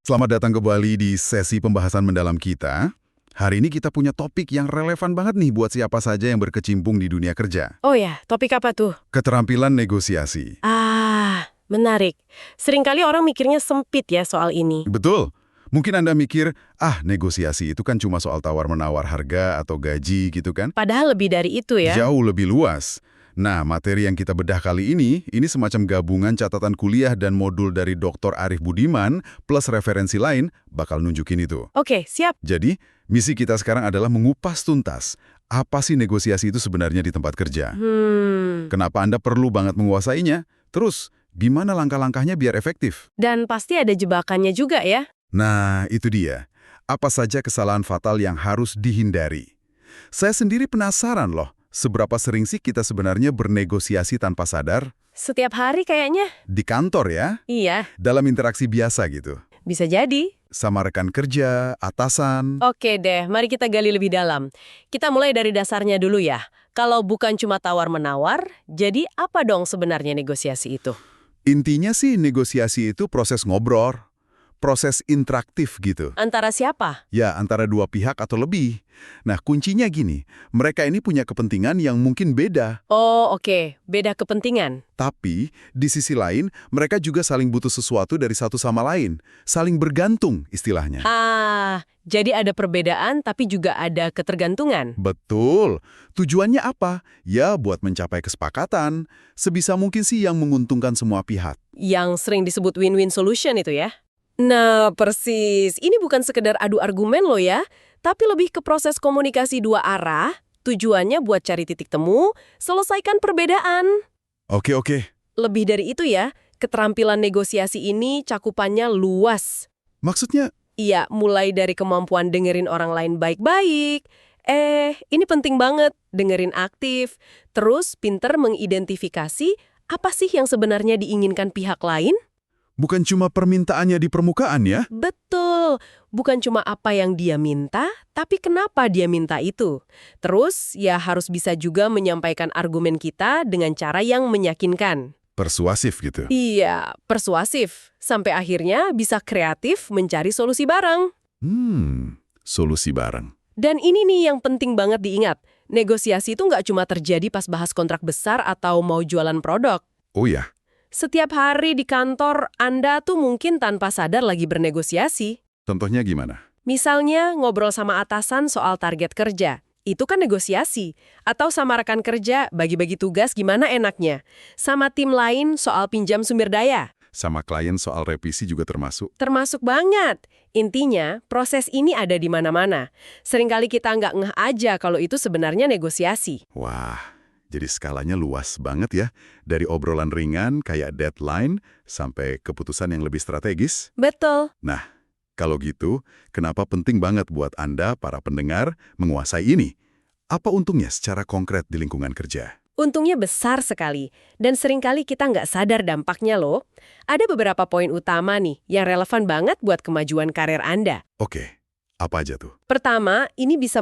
Selamat datang kembali di sesi pembahasan mendalam kita. Hari ini kita punya topik yang relevan banget nih buat siapa saja yang berkecimpung di dunia kerja. Oh ya, topik apa tuh? Keterampilan negosiasi. Menarik. Seringkali orang mikirnya sempit ya soal ini. Betul. Mungkin Anda mikir, negosiasi itu kan cuma soal tawar-menawar harga atau gaji gitu kan? Padahal lebih dari itu ya. Jauh lebih luas. Nah, materi yang kita bedah kali ini semacam gabungan catatan kuliah dan modul dari Dr. Arif Budiman plus referensi lain bakal nunjukin itu. Oke, siap. Jadi, misi kita sekarang adalah mengupas tuntas apa sih negosiasi itu sebenarnya di tempat kerja. Kenapa Anda perlu banget menguasainya? Terus, gimana langkah-langkahnya biar efektif? Dan pasti ada jebakannya juga ya. Nah, itu dia. Apa saja kesalahan fatal yang harus dihindari? Saya sendiri penasaran loh, seberapa sering sih kita sebenarnya bernegosiasi tanpa sadar? Setiap hari kayaknya. Di kantor ya? Iya, Dalam interaksi biasa gitu. bisa jadi. Sama rekan kerja, atasan. Oke deh, mari kita gali lebih dalam. Kita mulai dari dasarnya dulu ya. Kalau bukan cuma tawar-menawar, jadi apa dong sebenarnya negosiasi itu? Intinya sih negosiasi itu proses ngobrol. Proses interaktif gitu. Antara siapa? Ya, antara dua pihak atau lebih. Nah, kuncinya gini, mereka ini punya kepentingan yang mungkin beda. Oh, oke. Beda kepentingan. Tapi, di sisi lain, mereka juga saling butuh sesuatu dari satu sama lain. Saling bergantung, istilahnya. Jadi ada perbedaan tapi juga ada ketergantungan. Betul. Tujuannya apa? Ya, buat mencapai kesepakatan. Sebisa mungkin sih yang menguntungkan semua pihak. Yang sering disebut win-win solution itu ya. Nah, persis. Ini bukan sekedar adu argumen loh ya, tapi lebih ke proses komunikasi dua arah, tujuannya buat cari titik temu, selesaikan perbedaan. Oke. Lebih dari itu ya, keterampilan negosiasi ini cakupannya luas. Maksudnya, Iya, mulai dari kemampuan dengerin orang lain baik-baik. Ini penting banget, dengerin aktif. Terus pinter mengidentifikasi apa sih yang sebenarnya diinginkan pihak lain? bukan cuma permintaannya di permukaan ya? Betul, bukan cuma apa yang dia minta, tapi kenapa dia minta itu. Terus, ya harus bisa juga menyampaikan argumen kita dengan cara yang meyakinkan. Persuasif gitu. Iya, persuasif. Sampai akhirnya bisa kreatif mencari solusi bareng. Solusi bareng. Dan ini nih yang penting banget diingat. Negosiasi itu nggak cuma terjadi pas bahas kontrak besar atau mau jualan produk. Oh ya, Setiap hari di kantor, Anda tuh mungkin tanpa sadar lagi bernegosiasi. contohnya gimana? Misalnya ngobrol sama atasan soal target kerja. Itu kan negosiasi. Atau sama rekan kerja, bagi-bagi tugas gimana enaknya. Sama tim lain soal pinjam sumber daya. Sama klien soal revisi juga termasuk. Termasuk banget. Intinya, proses ini ada di mana-mana. Seringkali kita nggak ngeh aja kalau itu sebenarnya negosiasi. Wah, jadi skalanya luas banget ya. Dari obrolan ringan kayak deadline sampai keputusan yang lebih strategis. Betul. Nah, kalau gitu, kenapa penting banget buat Anda, para pendengar, menguasai ini? Apa untungnya secara konkret di lingkungan kerja? Untungnya besar sekali, dan seringkali kita nggak sadar dampaknya loh. Ada beberapa poin utama nih yang relevan banget buat kemajuan karir Anda. Oke, apa aja tuh? Pertama, ini bisa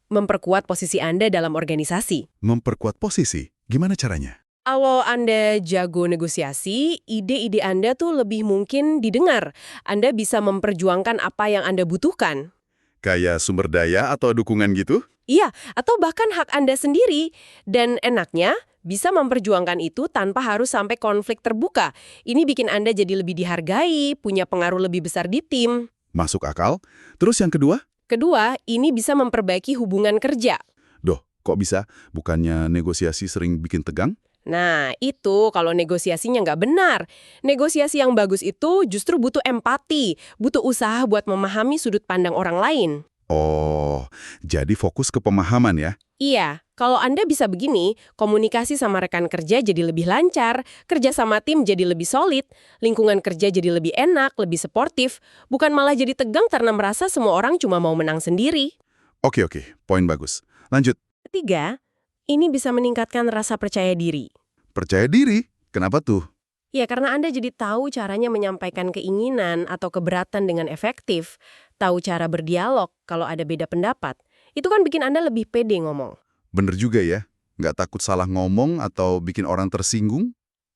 memperkuat posisi Anda dalam organisasi. Memperkuat posisi, gimana caranya? Kalau Anda jago negosiasi, ide-ide Anda tuh lebih mungkin didengar. Anda bisa memperjuangkan apa yang Anda butuhkan. Kayak sumber daya atau dukungan gitu? Iya, atau bahkan hak Anda sendiri. Dan enaknya, bisa memperjuangkan itu tanpa harus sampai konflik terbuka. Ini bikin Anda jadi lebih dihargai, punya pengaruh lebih besar di tim. Masuk akal. Terus yang kedua? Kedua, ini bisa memperbaiki hubungan kerja. Doh, kok bisa? Bukannya negosiasi sering bikin tegang? Nah, itu kalau negosiasinya nggak benar. Negosiasi yang bagus itu justru butuh empati, butuh usaha buat memahami sudut pandang orang lain. Oh, jadi fokus ke pemahaman ya? Iya, kalau Anda bisa begini, komunikasi sama rekan kerja jadi lebih lancar, kerja sama tim jadi lebih solid, lingkungan kerja jadi lebih enak, lebih suportif, bukan malah jadi tegang karena merasa semua orang cuma mau menang sendiri. Oke, poin bagus. Lanjut. Ketiga, ini bisa meningkatkan rasa percaya diri. Percaya diri? Kenapa tuh? Ya, karena Anda jadi tahu caranya menyampaikan keinginan atau keberatan dengan efektif, tahu cara berdialog kalau ada beda pendapat. Itu kan bikin Anda lebih pede ngomong. Bener juga ya, nggak takut salah ngomong atau bikin orang tersinggung?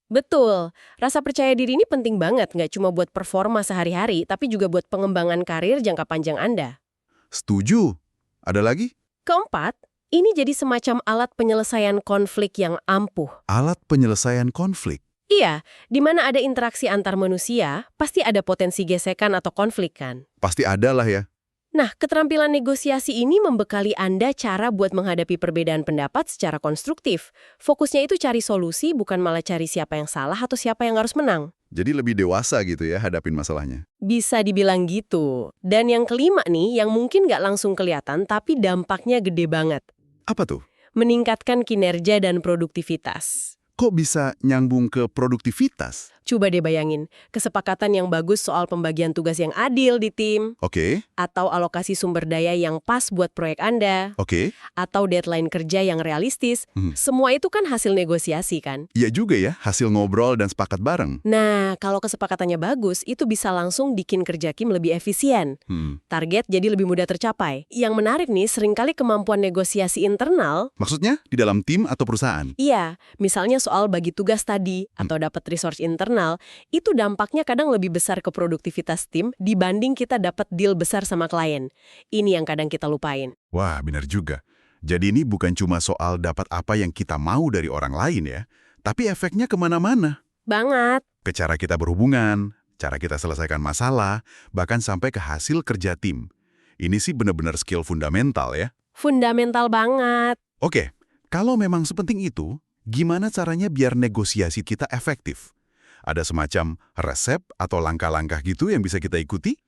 Betul, rasa percaya diri ini penting banget, nggak cuma buat performa sehari-hari, tapi juga buat pengembangan karir jangka panjang Anda. Setuju. Ada lagi? Keempat, ini jadi semacam alat penyelesaian konflik yang ampuh. Alat penyelesaian konflik. Iya, di mana ada interaksi antar manusia, pasti ada potensi gesekan atau konflik kan? Pasti ada lah ya. Nah, keterampilan negosiasi ini membekali Anda cara buat menghadapi perbedaan pendapat secara konstruktif. Fokusnya itu cari solusi, bukan malah cari siapa yang salah atau siapa yang harus menang. Jadi lebih dewasa gitu ya hadapin masalahnya. Bisa dibilang gitu. Dan yang kelima nih, yang mungkin nggak langsung kelihatan, tapi dampaknya gede banget. Apa tuh? Meningkatkan kinerja dan produktivitas. Kok bisa nyambung ke produktivitas? Coba deh bayangin, kesepakatan yang bagus soal pembagian tugas yang adil di tim, Oke, atau alokasi sumber daya yang pas buat proyek Anda, oke. atau deadline kerja yang realistis, semua itu kan hasil negosiasi kan? Iya juga ya, hasil ngobrol dan sepakat bareng. Nah, kalau kesepakatannya bagus, itu bisa langsung bikin kerja Kim lebih efisien. Target jadi lebih mudah tercapai. Yang menarik nih, seringkali kemampuan negosiasi internal, Maksudnya di dalam tim atau perusahaan? iya, misalnya soal bagi tugas tadi, atau dapat resource internal, itu dampaknya kadang lebih besar ke produktivitas tim dibanding kita dapat deal besar sama klien. Ini yang kadang kita lupain. Wah, benar juga. Jadi ini bukan cuma soal dapat apa yang kita mau dari orang lain ya, tapi efeknya kemana-mana. Banget. Ke cara kita berhubungan, cara kita selesaikan masalah, bahkan sampai ke hasil kerja tim. Ini sih benar-benar skill fundamental ya. Fundamental banget. Oke, kalau memang sepenting itu, gimana caranya biar negosiasi kita efektif? Ada semacam resep atau langkah-langkah gitu yang bisa kita ikuti?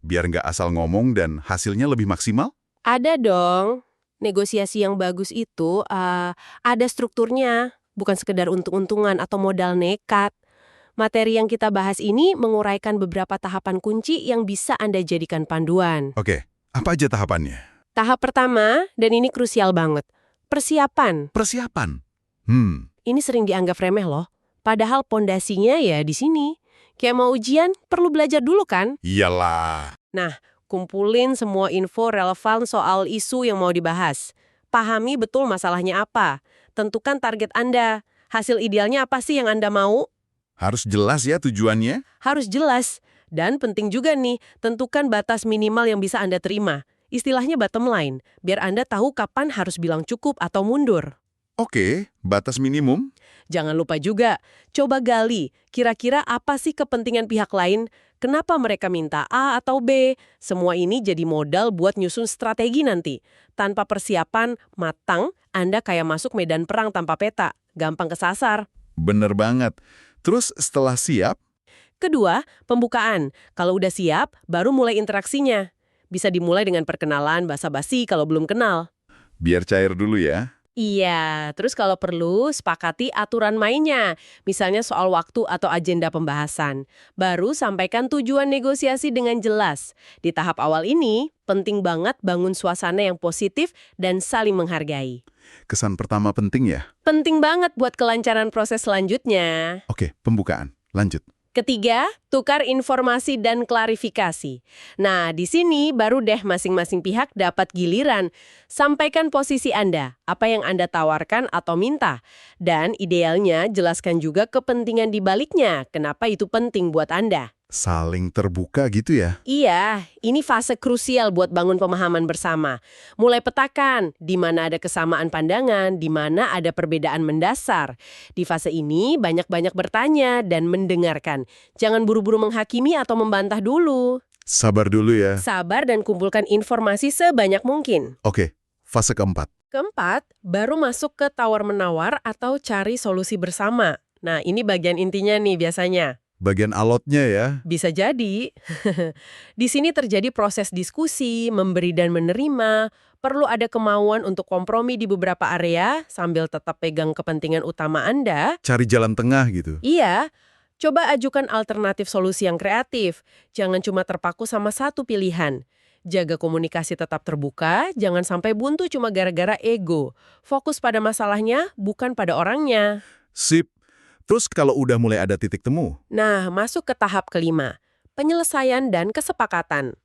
Biar nggak asal ngomong dan hasilnya lebih maksimal? Ada dong. Negosiasi yang bagus itu ada strukturnya, bukan sekedar untung-untungan atau modal nekat. Materi yang kita bahas ini menguraikan beberapa tahapan kunci yang bisa Anda jadikan panduan. Oke, apa aja tahapannya? Tahap pertama, dan ini krusial banget, persiapan. Persiapan. Ini sering dianggap remeh loh. Padahal pondasinya ya di sini. Kayak mau ujian, perlu belajar dulu kan? Iyalah. Nah, kumpulin semua info relevan soal isu yang mau dibahas. Pahami betul masalahnya apa. Tentukan target Anda. Hasil idealnya apa sih yang Anda mau? Harus jelas ya tujuannya? Harus jelas. Dan penting juga nih, tentukan batas minimal yang bisa Anda terima. Istilahnya bottom line, biar Anda tahu kapan harus bilang cukup atau mundur. Oke, batas minimum. Jangan lupa juga, coba gali, kira-kira apa sih kepentingan pihak lain? Kenapa mereka minta A atau B? Semua ini jadi modal buat nyusun strategi nanti. Tanpa persiapan matang, Anda kayak masuk medan perang tanpa peta. Gampang kesasar. Bener banget. Terus setelah siap, Kedua, pembukaan. Kalau udah siap, baru mulai interaksinya. Bisa dimulai dengan perkenalan basa-basi kalau belum kenal. biar cair dulu ya. Iya, terus kalau perlu sepakati aturan mainnya, misalnya soal waktu atau agenda pembahasan. Baru sampaikan tujuan negosiasi dengan jelas. Di tahap awal ini, penting banget bangun suasana yang positif dan saling menghargai. Kesan pertama penting ya. Penting banget buat kelancaran proses selanjutnya. Oke, pembukaan. Lanjut. Ketiga, tukar informasi dan klarifikasi. Nah, di sini baru deh masing-masing pihak dapat giliran. Sampaikan posisi Anda, apa yang Anda tawarkan atau minta. Dan idealnya jelaskan juga kepentingan di baliknya, kenapa itu penting buat Anda. Saling terbuka gitu ya. Iya, ini fase krusial buat bangun pemahaman bersama. Mulai petakan, di mana ada kesamaan pandangan, di mana ada perbedaan mendasar. Di fase ini, banyak-banyak bertanya dan mendengarkan. Jangan buru-buru menghakimi atau membantah dulu. Sabar dulu ya. Sabar dan kumpulkan informasi sebanyak mungkin. Oke, fase keempat. Keempat, baru masuk ke tawar-menawar atau cari solusi bersama. Nah, ini bagian intinya nih biasanya. Bagian alotnya ya. Bisa jadi. Di sini terjadi proses diskusi, memberi dan menerima. Perlu ada kemauan untuk kompromi di beberapa area sambil tetap pegang kepentingan utama Anda. Cari jalan tengah gitu. Iya, coba ajukan alternatif solusi yang kreatif. Jangan cuma terpaku sama satu pilihan. Jaga komunikasi tetap terbuka, jangan sampai buntu cuma gara-gara ego. Fokus pada masalahnya, bukan pada orangnya. Sip. Terus kalau udah mulai ada titik temu? Nah, masuk ke tahap kelima, penyelesaian dan kesepakatan.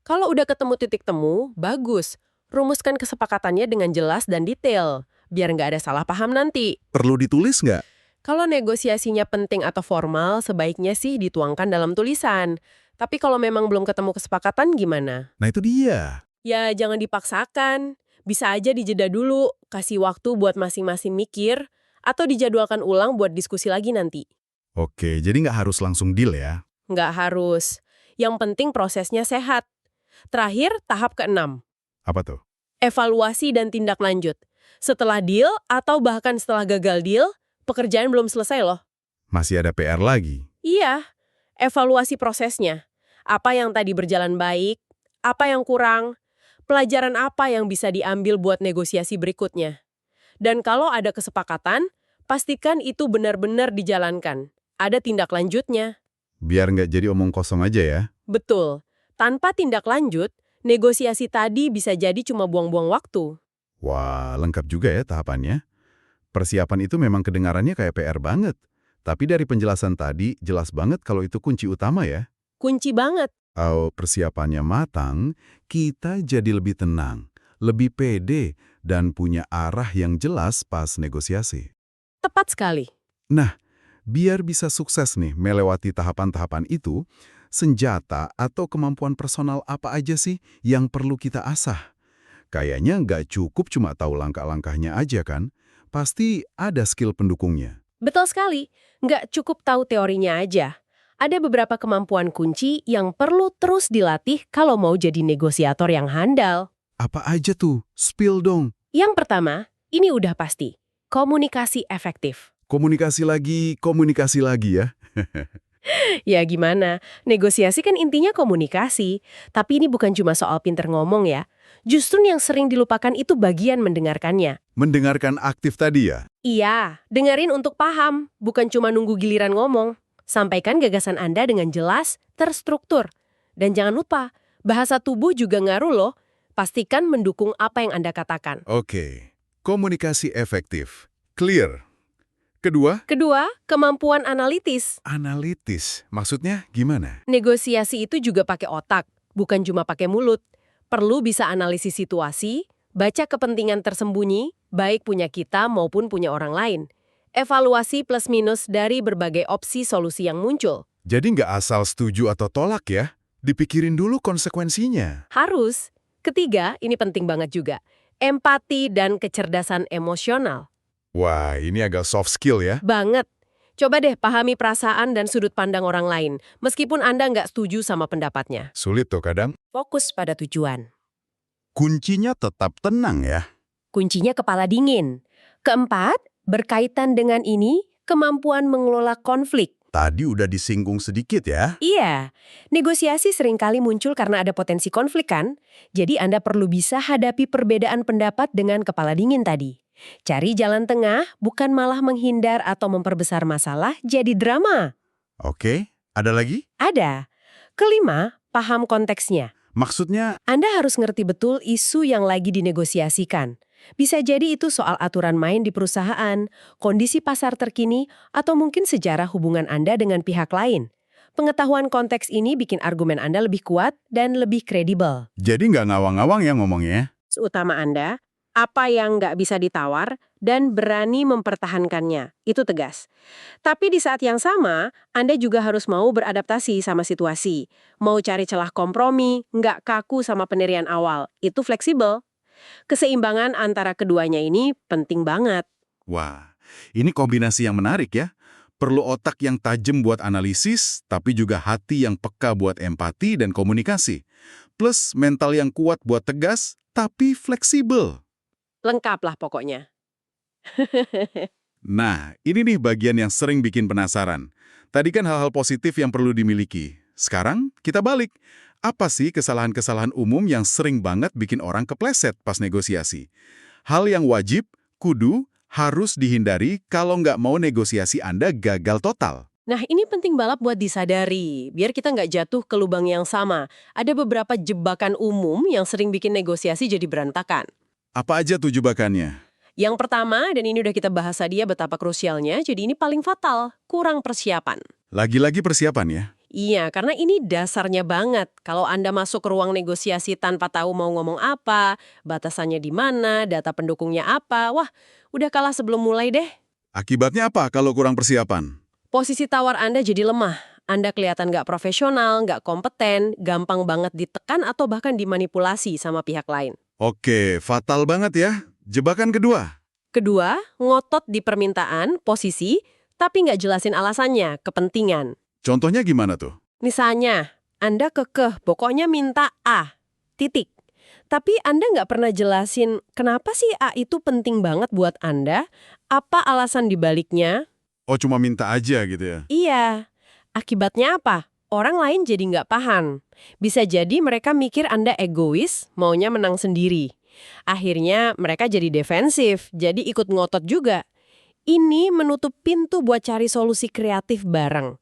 Kalau udah ketemu titik temu, bagus. Rumuskan kesepakatannya dengan jelas dan detail, biar nggak ada salah paham nanti. Perlu ditulis nggak? Kalau negosiasinya penting atau formal, sebaiknya sih dituangkan dalam tulisan. Tapi kalau memang belum ketemu kesepakatan gimana? Nah itu dia. Ya jangan dipaksakan. Bisa aja dijeda dulu, kasih waktu buat masing-masing mikir, atau dijadwalkan ulang buat diskusi lagi nanti. Oke, jadi nggak harus langsung deal ya? Nggak harus. Yang penting prosesnya sehat. Terakhir, tahap keenam. Apa tuh? Evaluasi dan tindak lanjut. Setelah deal atau bahkan setelah gagal deal, pekerjaan belum selesai loh. Masih ada PR lagi. Iya, evaluasi prosesnya. Apa yang tadi berjalan baik, apa yang kurang, pelajaran apa yang bisa diambil buat negosiasi berikutnya. Dan kalau ada kesepakatan, pastikan itu benar-benar dijalankan. Ada tindak lanjutnya. Biar nggak jadi omong kosong aja ya. Betul. Tanpa tindak lanjut, negosiasi tadi bisa jadi cuma buang-buang waktu. Wah, lengkap juga ya tahapannya. Persiapan itu memang kedengarannya kayak PR banget. Tapi dari penjelasan tadi, jelas banget kalau itu kunci utama ya. Kunci banget. Kalau persiapannya matang, kita jadi lebih tenang, lebih pede, dan punya arah yang jelas pas negosiasi. Tepat sekali. Nah, biar bisa sukses nih melewati tahapan-tahapan itu, senjata atau kemampuan personal apa aja sih yang perlu kita asah? Kayaknya nggak cukup cuma tahu langkah-langkahnya aja kan? Pasti ada skill pendukungnya. Betul sekali. Nggak cukup tahu teorinya aja. Ada beberapa kemampuan kunci yang perlu terus dilatih kalau mau jadi negosiator yang handal. Apa aja tuh? Spill dong. Yang pertama, ini udah pasti. Komunikasi efektif. Komunikasi lagi ya. Ya gimana? Negosiasi kan intinya komunikasi. Tapi ini bukan cuma soal pinter ngomong ya. Justru yang sering dilupakan itu bagian mendengarkannya. Mendengarkan aktif tadi ya? Iya, dengerin untuk paham, bukan cuma nunggu giliran ngomong. Sampaikan gagasan Anda dengan jelas, terstruktur. Dan jangan lupa, bahasa tubuh juga ngaruh loh. Pastikan mendukung apa yang Anda katakan. Oke. Komunikasi efektif. Clear. Kedua, Kedua, kemampuan analitis. analitis. Maksudnya gimana? Negosiasi itu juga pakai otak, bukan cuma pakai mulut. Perlu bisa analisis situasi, baca kepentingan tersembunyi, baik punya kita maupun punya orang lain. Evaluasi plus minus dari berbagai opsi solusi yang muncul. Jadi nggak asal setuju atau tolak ya? Dipikirin dulu konsekuensinya. Harus. Ketiga, ini penting banget juga. Empati dan kecerdasan emosional. Wah, ini agak soft skill ya. Banget. Coba deh pahami perasaan dan sudut pandang orang lain, meskipun Anda nggak setuju sama pendapatnya. Sulit tuh kadang. Fokus pada tujuan. Kuncinya tetap tenang ya. Kuncinya kepala dingin. Keempat, berkaitan dengan ini, kemampuan mengelola konflik. Tadi udah disinggung sedikit ya. Iya, negosiasi seringkali muncul karena ada potensi konflik kan? Jadi Anda perlu bisa hadapi perbedaan pendapat dengan kepala dingin tadi. Cari jalan tengah, bukan malah menghindar atau memperbesar masalah jadi drama. Oke, ada lagi? Ada. Kelima, paham konteksnya. Maksudnya, Anda harus ngerti betul isu yang lagi dinegosiasikan. Bisa jadi itu soal aturan main di perusahaan, kondisi pasar terkini, atau mungkin sejarah hubungan Anda dengan pihak lain. Pengetahuan konteks ini bikin argumen Anda lebih kuat dan lebih kredibel. jadi nggak ngawang-ngawang ya ngomongnya. Utama Anda, apa yang nggak bisa ditawar, dan berani mempertahankannya. Itu tegas. Tapi di saat yang sama, Anda juga harus mau beradaptasi sama situasi. Mau cari celah kompromi, nggak kaku sama pendirian awal. Itu fleksibel. Keseimbangan antara keduanya ini penting banget. Wah, ini kombinasi yang menarik ya. Perlu otak yang tajam buat analisis, tapi juga hati yang peka buat empati dan komunikasi. Plus mental yang kuat buat tegas, tapi fleksibel. Lengkap lah pokoknya. Nah, ini nih bagian yang sering bikin penasaran. Tadi kan hal-hal positif yang perlu dimiliki. Sekarang kita balik. Apa sih kesalahan-kesalahan umum yang sering banget bikin orang kepleset pas negosiasi? Hal yang wajib, kudu, harus dihindari kalau nggak mau negosiasi Anda gagal total. Nah, ini penting banget buat disadari, biar kita nggak jatuh ke lubang yang sama. Ada beberapa jebakan umum yang sering bikin negosiasi jadi berantakan. Apa aja tuh jebakannya? Yang pertama, dan ini udah kita bahas tadi ya betapa krusialnya, jadi ini paling fatal, kurang persiapan. Lagi-lagi persiapan ya? Iya, karena ini dasarnya banget. Kalau Anda masuk ke ruang negosiasi tanpa tahu mau ngomong apa, batasannya di mana, data pendukungnya apa, wah, udah kalah sebelum mulai deh. Akibatnya apa kalau kurang persiapan? Posisi tawar Anda jadi lemah. Anda kelihatan nggak profesional, nggak kompeten, gampang banget ditekan atau bahkan dimanipulasi sama pihak lain. Oke, fatal banget ya. Jebakan kedua. Kedua, ngotot di permintaan, posisi, tapi nggak jelasin alasannya, kepentingan. Contohnya gimana tuh? Misalnya, Anda kekeh, pokoknya minta A, titik. Tapi Anda nggak pernah jelasin kenapa sih A itu penting banget buat Anda, apa alasan dibaliknya. Oh, cuma minta aja gitu ya? Iya. Akibatnya apa? Orang lain jadi nggak paham. Bisa jadi mereka mikir Anda egois, maunya menang sendiri. Akhirnya mereka jadi defensif, jadi ikut ngotot juga. Ini menutup pintu buat cari solusi kreatif bareng.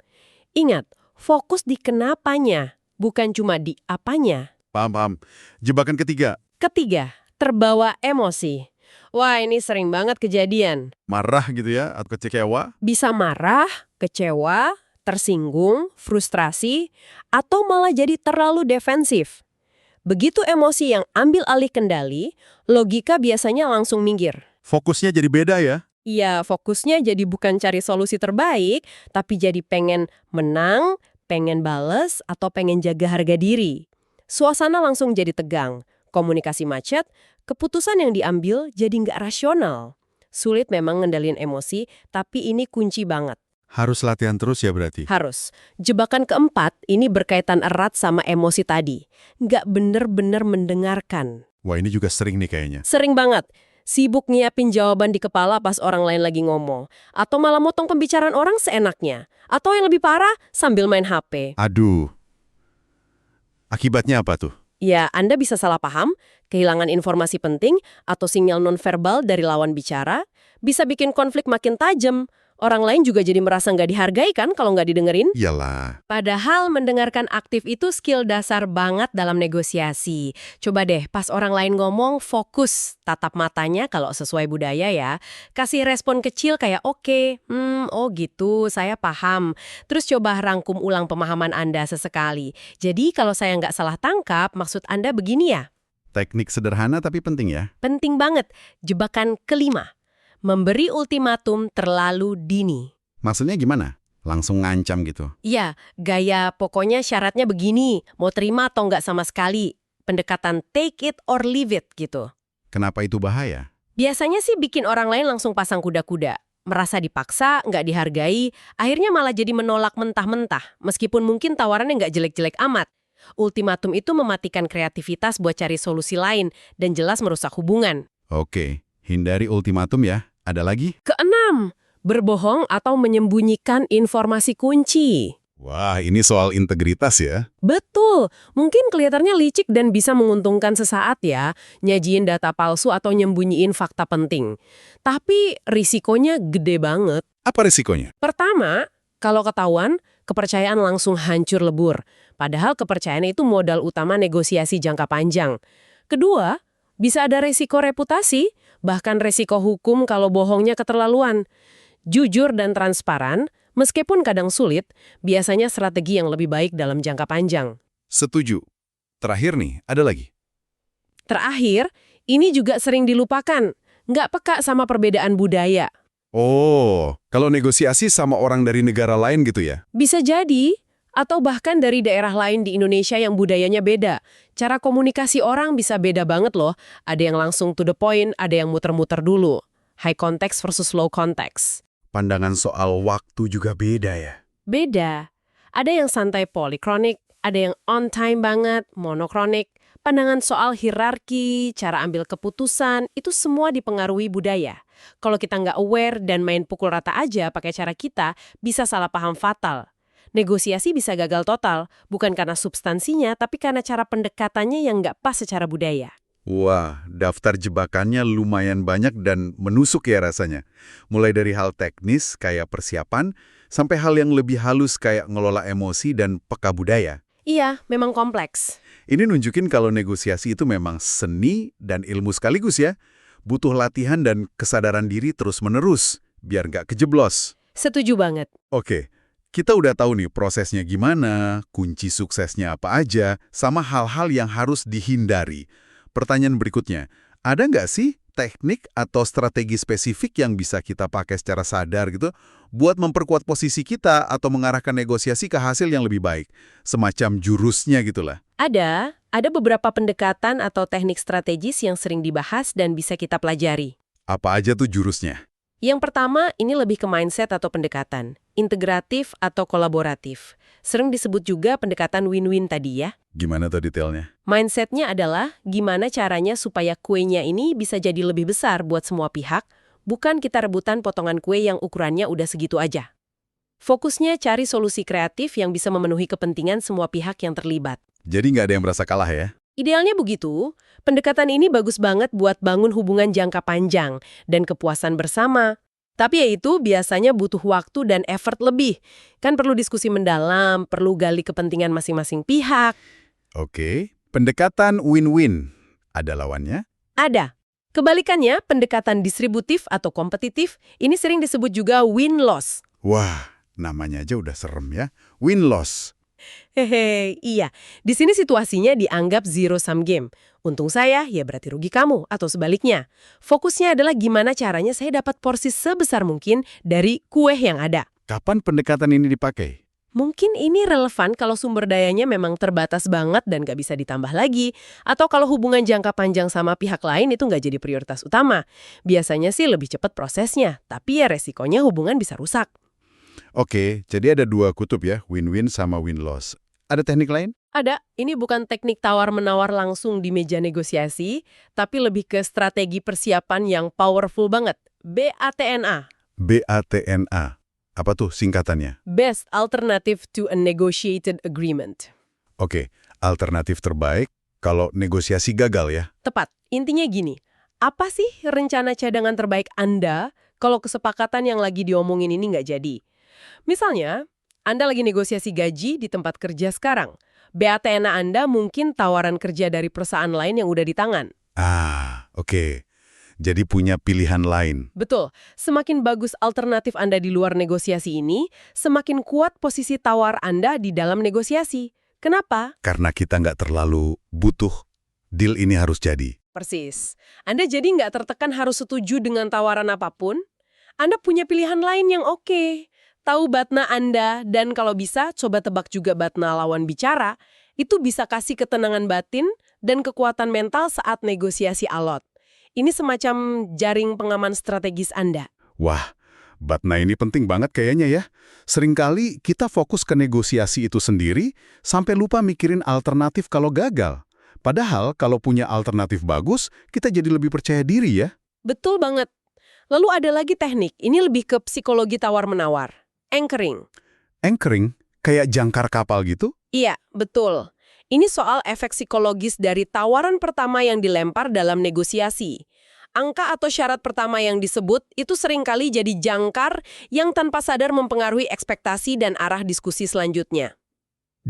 Ingat, fokus di kenapanya, bukan cuma di apanya. Paham. Jebakan ketiga. Ketiga, terbawa emosi. Wah, ini sering banget kejadian. Marah gitu ya, atau kecewa. Bisa marah, kecewa, tersinggung, frustrasi, atau malah jadi terlalu defensif. Begitu emosi yang ambil alih kendali, logika biasanya langsung minggir. Fokusnya jadi beda ya? Iya, fokusnya jadi bukan cari solusi terbaik, tapi jadi pengen menang, pengen bales, atau pengen jaga harga diri. Suasana langsung jadi tegang, komunikasi macet, keputusan yang diambil jadi nggak rasional. Sulit memang ngendalin emosi, tapi ini kunci banget. Harus latihan terus ya berarti? Harus. Jebakan keempat ini berkaitan erat sama emosi tadi. Nggak bener-bener mendengarkan. Wah, ini juga sering nih kayaknya. Sering banget. Sibuk nyiapin jawaban di kepala pas orang lain lagi ngomong. Atau malah motong pembicaraan orang seenaknya. Atau yang lebih parah, sambil main HP. Aduh. Akibatnya apa tuh? Ya, Anda bisa salah paham, kehilangan informasi penting, atau sinyal nonverbal dari lawan bicara, bisa bikin konflik makin tajam. Orang lain juga jadi merasa nggak dihargai kan kalau nggak didengerin? Iyalah. Padahal mendengarkan aktif itu skill dasar banget dalam negosiasi. Coba deh, pas orang lain ngomong, fokus, tatap matanya kalau sesuai budaya ya. Kasih respon kecil kayak oke, oh gitu, saya paham. Terus coba rangkum ulang pemahaman Anda sesekali. Jadi kalau saya nggak salah tangkap, maksud Anda begini ya? Teknik sederhana tapi penting ya? Penting banget. Jebakan kelima. Memberi ultimatum terlalu dini. Maksudnya gimana? Langsung ngancam gitu? Iya, gaya pokoknya syaratnya begini, mau terima atau nggak sama sekali. Pendekatan take it or leave it gitu. Kenapa itu bahaya? Biasanya sih bikin orang lain langsung pasang kuda-kuda. Merasa dipaksa, nggak dihargai, akhirnya malah jadi menolak mentah-mentah, meskipun mungkin tawarannya nggak jelek-jelek amat. Ultimatum itu mematikan kreativitas buat cari solusi lain, dan jelas merusak hubungan. Oke, hindari ultimatum ya. Ada lagi? Keenam, berbohong atau menyembunyikan informasi kunci. Wah, ini soal integritas ya? Betul, mungkin kelihatannya licik dan bisa menguntungkan sesaat ya, nyajiin data palsu atau nyembunyiin fakta penting. Tapi risikonya gede banget. Apa risikonya? Pertama, kalau ketahuan, kepercayaan langsung hancur lebur. Padahal kepercayaan itu modal utama negosiasi jangka panjang. Kedua, bisa ada resiko reputasi, bahkan resiko hukum kalau bohongnya keterlaluan. Jujur dan transparan, meskipun kadang sulit, biasanya strategi yang lebih baik dalam jangka panjang. Setuju. Terakhir nih, ada lagi? Terakhir, ini juga sering dilupakan. Nggak peka sama perbedaan budaya. Oh, kalau negosiasi sama orang dari negara lain gitu ya? Bisa jadi, atau bahkan dari daerah lain di Indonesia yang budayanya beda. Cara komunikasi orang bisa beda banget loh. Ada yang langsung to the point, ada yang muter-muter dulu. High context versus low context. Pandangan soal waktu juga beda ya? Beda. Ada yang santai polikronik, ada yang on time banget, monokronik. Pandangan soal hierarki, cara ambil keputusan, itu semua dipengaruhi budaya. Kalau kita nggak aware dan main pukul rata aja pakai cara kita, bisa salah paham fatal. Negosiasi bisa gagal total, bukan karena substansinya, tapi karena cara pendekatannya yang nggak pas secara budaya. Wah, daftar jebakannya lumayan banyak dan menusuk ya rasanya. Mulai dari hal teknis kayak persiapan, sampai hal yang lebih halus kayak ngelola emosi dan peka budaya. Iya, memang kompleks. Ini nunjukin kalau negosiasi itu memang seni dan ilmu sekaligus ya. Butuh latihan dan kesadaran diri terus-menerus, biar nggak kejeblos. Setuju banget. Oke, kita udah tahu nih prosesnya gimana, kunci suksesnya apa aja, sama hal-hal yang harus dihindari. Pertanyaan berikutnya, ada nggak sih teknik atau strategi spesifik yang bisa kita pakai secara sadar gitu buat memperkuat posisi kita atau mengarahkan negosiasi ke hasil yang lebih baik. Semacam jurusnya gitulah. Ada beberapa pendekatan atau teknik strategis yang sering dibahas dan bisa kita pelajari. Apa aja tuh jurusnya? Yang pertama, ini lebih ke mindset atau pendekatan. Integratif atau kolaboratif. Sering disebut juga pendekatan win-win tadi ya. Gimana tuh detailnya? Mindsetnya adalah gimana caranya supaya kuenya ini bisa jadi lebih besar buat semua pihak, bukan kita rebutan potongan kue yang ukurannya udah segitu aja. Fokusnya cari solusi kreatif yang bisa memenuhi kepentingan semua pihak yang terlibat. Jadi nggak ada yang merasa kalah ya? Idealnya begitu, pendekatan ini bagus banget buat bangun hubungan jangka panjang dan kepuasan bersama. Tapi ya itu biasanya butuh waktu dan effort lebih. Kan perlu diskusi mendalam, perlu gali kepentingan masing-masing pihak. Oke, pendekatan win-win. Ada lawannya? Ada. Kebalikannya, pendekatan distributif atau kompetitif, ini sering disebut juga win-loss. Wah, namanya aja udah serem ya. Win-loss. Hehe, iya. Di sini situasinya dianggap zero-sum game. Untung saya, ya berarti rugi kamu, atau sebaliknya. Fokusnya adalah gimana caranya saya dapat porsi sebesar mungkin dari kue yang ada. Kapan pendekatan ini dipakai? Mungkin ini relevan kalau sumber dayanya memang terbatas banget dan nggak bisa ditambah lagi. Atau kalau hubungan jangka panjang sama pihak lain itu nggak jadi prioritas utama. Biasanya sih lebih cepat prosesnya, tapi ya resikonya hubungan bisa rusak. Oke, jadi ada dua kutub ya, win-win sama win-loss. Ada teknik lain? Ada, ini bukan teknik tawar-menawar langsung di meja negosiasi, tapi lebih ke strategi persiapan yang powerful banget. BATNA. BATNA. Apa tuh singkatannya? Best Alternative to a Negotiated Agreement. Oke, alternatif terbaik kalau negosiasi gagal ya. Tepat, intinya gini, apa sih rencana cadangan terbaik Anda kalau kesepakatan yang lagi diomongin ini nggak jadi? Misalnya, Anda lagi negosiasi gaji di tempat kerja sekarang. BATNA Anda mungkin tawaran kerja dari perusahaan lain yang udah di tangan. Oke. Jadi punya pilihan lain. Betul, semakin bagus alternatif Anda di luar negosiasi ini, semakin kuat posisi tawar Anda di dalam negosiasi. Kenapa? Karena kita nggak terlalu butuh, deal ini harus jadi. Persis. Anda jadi nggak tertekan harus setuju dengan tawaran apapun. Anda punya pilihan lain yang oke. Tahu batna Anda, dan kalau bisa, coba tebak juga batna lawan bicara, itu bisa kasih ketenangan batin dan kekuatan mental saat negosiasi alot. Ini semacam jaring pengaman strategis Anda. Wah, batna ini penting banget kayaknya ya. Seringkali kita fokus ke negosiasi itu sendiri, sampai lupa mikirin alternatif kalau gagal. Padahal kalau punya alternatif bagus, kita jadi lebih percaya diri ya. Betul banget. Lalu ada lagi teknik, ini lebih ke psikologi tawar-menawar. Anchoring. Anchoring? Kayak jangkar kapal gitu? Iya, betul. Ini soal efek psikologis dari tawaran pertama yang dilempar dalam negosiasi. Angka atau syarat pertama yang disebut itu seringkali jadi jangkar yang tanpa sadar mempengaruhi ekspektasi dan arah diskusi selanjutnya.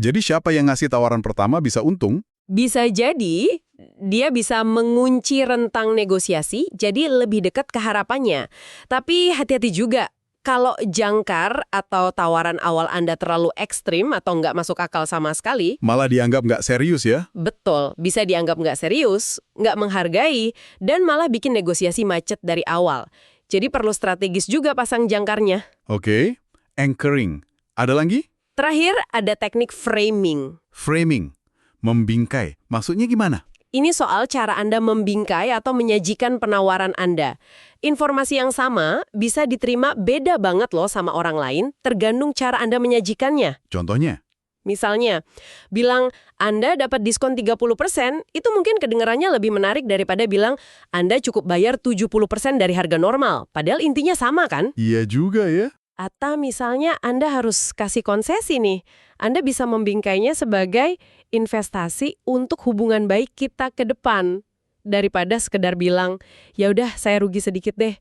Jadi siapa yang ngasih tawaran pertama bisa untung? Bisa jadi dia bisa mengunci rentang negosiasi, jadi lebih dekat ke harapannya. Tapi hati-hati juga. Kalau jangkar atau tawaran awal Anda terlalu ekstrim atau nggak masuk akal sama sekali, Malah dianggap nggak serius ya? betul, bisa dianggap nggak serius, nggak menghargai, dan malah bikin negosiasi macet dari awal. Jadi perlu strategis juga pasang jangkarnya. Oke, anchoring. Ada lagi? Terakhir, ada teknik framing. Framing. Membingkai. Maksudnya gimana? Ini soal cara Anda membingkai atau menyajikan penawaran Anda. Informasi yang sama bisa diterima beda banget loh sama orang lain, tergantung cara Anda menyajikannya. Contohnya? Misalnya, bilang Anda dapat diskon 30%, itu mungkin kedengarannya lebih menarik daripada bilang Anda cukup bayar 70% dari harga normal. Padahal intinya sama kan? Iya juga ya. Atau misalnya Anda harus kasih konsesi nih. Anda bisa membingkainya sebagai investasi untuk hubungan baik kita ke depan. Daripada sekedar bilang, ya udah saya rugi sedikit deh.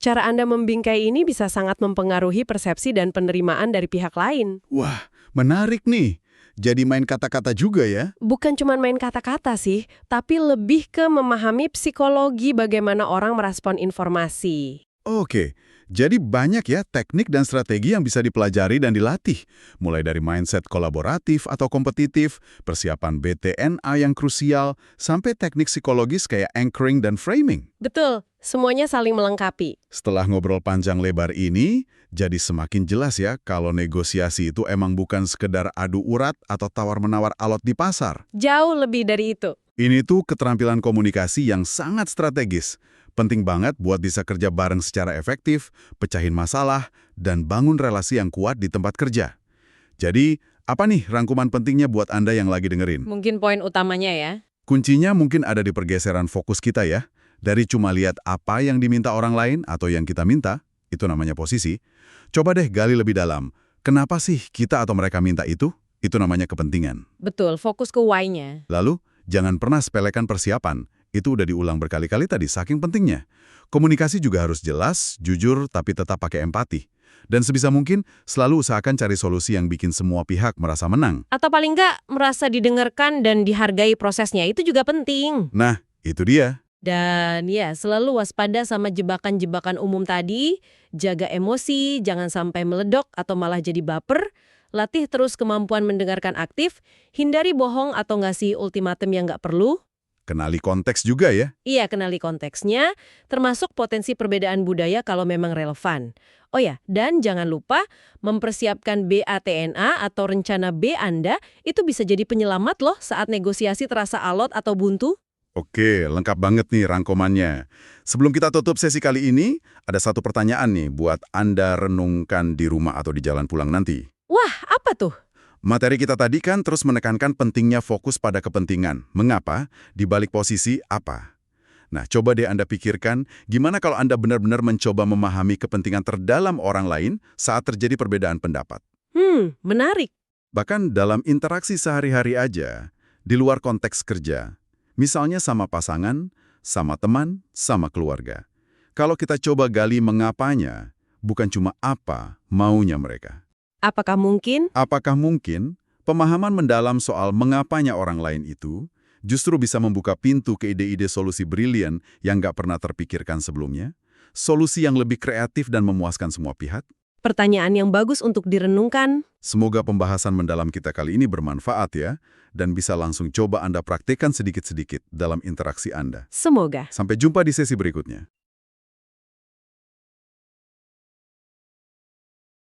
Cara Anda membingkai ini bisa sangat mempengaruhi persepsi dan penerimaan dari pihak lain. Wah, menarik nih. Jadi main kata-kata juga ya? Bukan cuma main kata-kata sih, tapi lebih ke memahami psikologi bagaimana orang merespon informasi. Oke, Jadi banyak ya teknik dan strategi yang bisa dipelajari dan dilatih. Mulai dari mindset kolaboratif atau kompetitif, persiapan BTNA yang krusial, sampai teknik psikologis kayak anchoring dan framing. Betul, semuanya saling melengkapi. Setelah ngobrol panjang lebar ini, jadi semakin jelas ya kalau negosiasi itu emang bukan sekedar adu urat atau tawar-menawar alot di pasar. Jauh lebih dari itu. Ini tuh keterampilan komunikasi yang sangat strategis. Penting banget buat bisa kerja bareng secara efektif, pecahin masalah, dan bangun relasi yang kuat di tempat kerja. Jadi, apa nih rangkuman pentingnya buat Anda yang lagi dengerin? Mungkin poin utamanya ya. Kuncinya mungkin ada di pergeseran fokus kita ya. Dari cuma lihat apa yang diminta orang lain atau yang kita minta, itu namanya posisi. Coba deh gali lebih dalam. Kenapa sih kita atau mereka minta itu? Itu namanya kepentingan. Betul, fokus ke why-nya. Lalu, jangan pernah sepelekan persiapan. Itu udah diulang berkali-kali tadi, saking pentingnya. Komunikasi juga harus jelas, jujur, tapi tetap pakai empati. Dan sebisa mungkin, selalu usahakan cari solusi yang bikin semua pihak merasa menang. Atau paling nggak merasa didengarkan dan dihargai prosesnya, itu juga penting. Nah, itu dia. Dan ya, selalu waspada sama jebakan-jebakan umum tadi, jaga emosi, jangan sampai meledok atau malah jadi baper, latih terus kemampuan mendengarkan aktif, hindari bohong atau ngasih ultimatum yang nggak perlu. Kenali konteks juga ya. Iya, kenali konteksnya, termasuk potensi perbedaan budaya kalau memang relevan. Oh ya, dan jangan lupa mempersiapkan BATNA atau rencana B Anda, itu bisa jadi penyelamat loh saat negosiasi terasa alot atau buntu. Oke, lengkap banget nih rangkumannya. Sebelum kita tutup sesi kali ini, ada satu pertanyaan nih buat Anda renungkan di rumah atau di jalan pulang nanti. Wah, apa tuh? Materi kita tadi kan terus menekankan pentingnya fokus pada kepentingan. Mengapa? Di balik posisi apa? Nah, coba deh Anda pikirkan, gimana kalau Anda benar-benar mencoba memahami kepentingan terdalam orang lain saat terjadi perbedaan pendapat? Menarik. Bahkan dalam interaksi sehari-hari aja, di luar konteks kerja. Misalnya sama pasangan, sama teman, sama keluarga. Kalau kita coba gali mengapanya, bukan cuma apa maunya mereka. Apakah mungkin? Apakah mungkin pemahaman mendalam soal mengapanya orang lain itu justru bisa membuka pintu ke ide-ide solusi brilian yang nggak pernah terpikirkan sebelumnya? Solusi yang lebih kreatif dan memuaskan semua pihak? Pertanyaan yang bagus untuk direnungkan. Semoga pembahasan mendalam kita kali ini bermanfaat ya, dan bisa langsung coba Anda praktekkan sedikit-sedikit dalam interaksi Anda. Semoga. Sampai jumpa di sesi berikutnya.